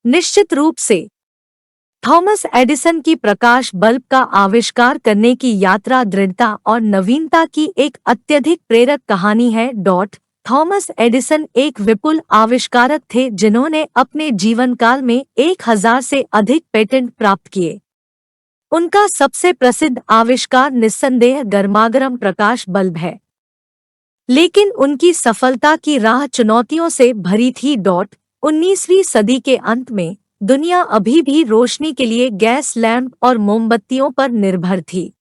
निश्चित रूप से थॉमस एडिसन की प्रकाश बल्ब का आविष्कार करने की यात्रा दृढ़ता और नवीनता की एक अत्यधिक प्रेरक कहानी है। थॉमस एडिसन एक विपुल आविष्कारक थे जिन्होंने अपने जीवन काल में 1000 से अधिक पेटेंट प्राप्त किए। उनका सबसे प्रसिद्ध आविष्कार निस्संदेह गर्मागरम प्रकाश बल्ब है, लेकिन उनकी सफलता की राह चुनौतियों से भरी थी। 19वीं सदी के अंत में दुनिया अभी भी रोशनी के लिए गैस लैंप और मोमबत्तियों पर निर्भर थी।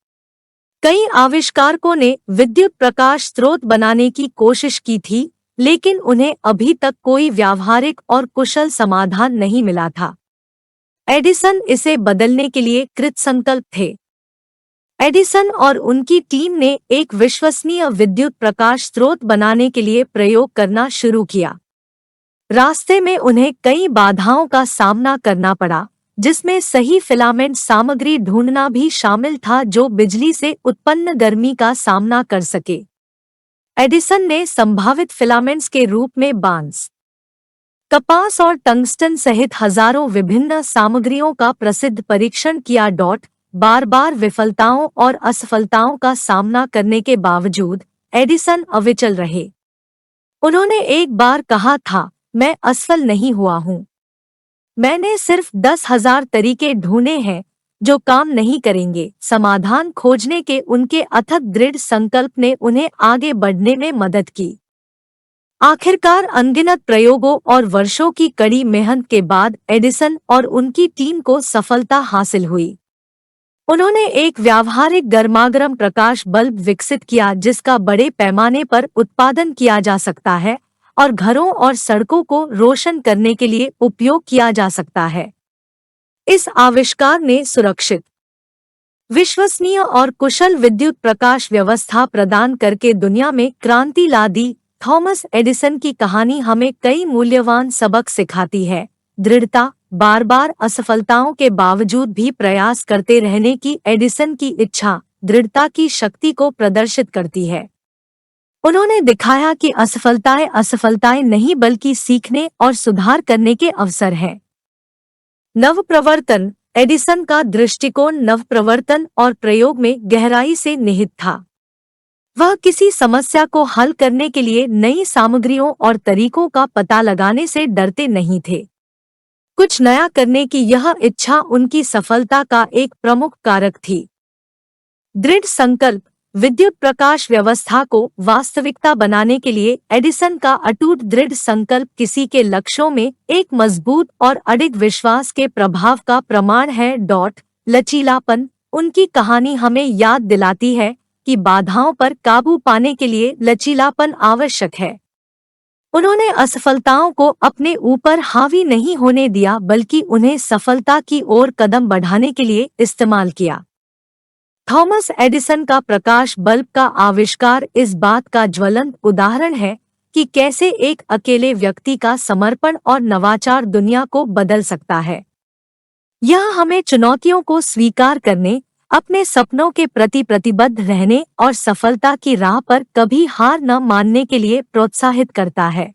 कई आविष्कारकों ने विद्युत प्रकाश स्रोत बनाने की कोशिश की थी, लेकिन उन्हें अभी तक कोई व्यावहारिक और कुशल समाधान नहीं मिला था। एडिसन इसे बदलने के लिए कृतसंकल्प थे। एडिसन और उनकी टीम ने एक विश्वसनीय विद्युत प्रकाश स्रोत बनाने के लिए प्रयोग करना शुरू किया। रास्ते में उन्हें कई बाधाओं का सामना करना पड़ा, जिसमें सही फिलामेंट सामग्री ढूंढना भी शामिल था जो बिजली से उत्पन्न गर्मी का सामना कर सके। एडिसन ने संभावित फिलामेंट्स के रूप में बांस, कपास और टंगस्टन सहित हजारों विभिन्न सामग्रियों का प्रसिद्ध परीक्षण किया। बार बार विफलताओं और असफलताओं का सामना करने के बावजूद एडिसन अविचल रहे। उन्होंने एक बार कहा था, मैं असफल नहीं हुआ हूँ। मैंने सिर्फ 10,000 तरीके ढूंढे हैं जो काम नहीं करेंगे। समाधान खोजने के उनके अथक दृढ़ संकल्प ने उन्हें आगे बढ़ने में मदद की। आखिरकार अनगिनत प्रयोगों और वर्षों की कड़ी मेहनत के बाद एडिसन और उनकी टीम को सफलता हासिल हुई। उन्होंने एक व्यावहारिक गर्मागरम प्रकाश बल्ब विकसित किया जिसका बड़े पैमाने पर उत्पादन किया जा सकता है और घरों और सड़कों को रोशन करने के लिए उपयोग किया जा सकता है। इस आविष्कार ने सुरक्षित, विश्वसनीय और कुशल विद्युत प्रकाश व्यवस्था प्रदान करके दुनिया में क्रांति ला दी। थॉमस एडिसन की कहानी हमें कई मूल्यवान सबक सिखाती है। दृढ़ता, बार बार असफलताओं के बावजूद भी प्रयास करते रहने की एडिसन की इच्छा दृढ़ता की शक्ति को प्रदर्शित करती है। उन्होंने दिखाया कि असफलताएं नहीं बल्कि सीखने और सुधार करने के अवसर हैं। नवप्रवर्तन, एडिसन का दृष्टिकोण नवप्रवर्तन और प्रयोग में गहराई से निहित था। वह किसी समस्या को हल करने के लिए नई सामग्रियों और तरीकों का पता लगाने से डरते नहीं थे। कुछ नया करने की यह इच्छा उनकी सफलता का एक प्रमुख कारक थी। दृढ़ संकल्प, विद्युत प्रकाश व्यवस्था को वास्तविकता बनाने के लिए एडिसन का अटूट दृढ़ संकल्प किसी के लक्ष्यों में एक मजबूत और अडिग विश्वास के प्रभाव का प्रमाण है। लचीलापन, उनकी कहानी हमें याद दिलाती है कि बाधाओं पर काबू पाने के लिए लचीलापन आवश्यक है। उन्होंने असफलताओं को अपने ऊपर हावी नहीं होने दिया बल्कि उन्हें सफलता की ओर कदम बढ़ाने के लिए इस्तेमाल किया। थॉमस एडिसन का प्रकाश बल्ब का आविष्कार इस बात का ज्वलंत उदाहरण है कि कैसे एक अकेले व्यक्ति का समर्पण और नवाचार दुनिया को बदल सकता है। यह हमें चुनौतियों को स्वीकार करने, अपने सपनों के प्रति प्रतिबद्ध रहने और सफलता की राह पर कभी हार न मानने के लिए प्रोत्साहित करता है।